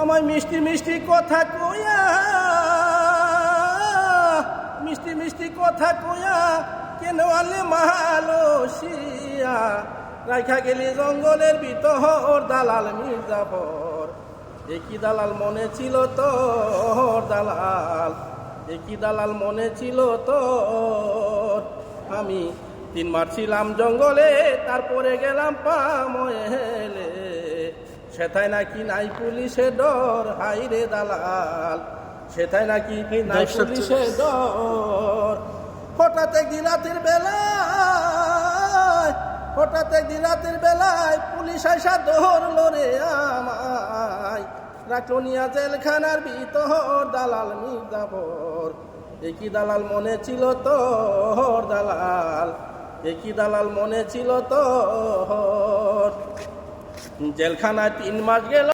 আমায় মিষ্টি মিষ্টি কথা কইয়া, মিষ্টি মিষ্টি কথা কইয়া কেন আনলে মালয়েশিয়া, রাইখা গেলি জঙ্গলের ভিতর দালাল মির্জাফর। একই দালাল মনে ছিল তোর দালাল, একই দালাল মনে ছিল তোর। আমি 3 মাস ছিলাম জঙ্গলে, তারপরে গেলাম পামহেলে। সেথায় নাকি নাই পুলিশে ডর, হাইরে দালাল সেথায় নাকি নাই পুলিশে ডর। হঠাৎ একদিন রাতের বেলায়, হঠাৎ একদিন রাতের বেলায় পুলিশ আইসা ধরলো রে আমায়, রাখলো নিয়া জেলখানার ভিতর দালাল মির্জাফর। একই দালাল মনে ছিল তোর দালাল, একই দালাল মনে ছিল তোর। জেলখানায় 3 মাস গেল।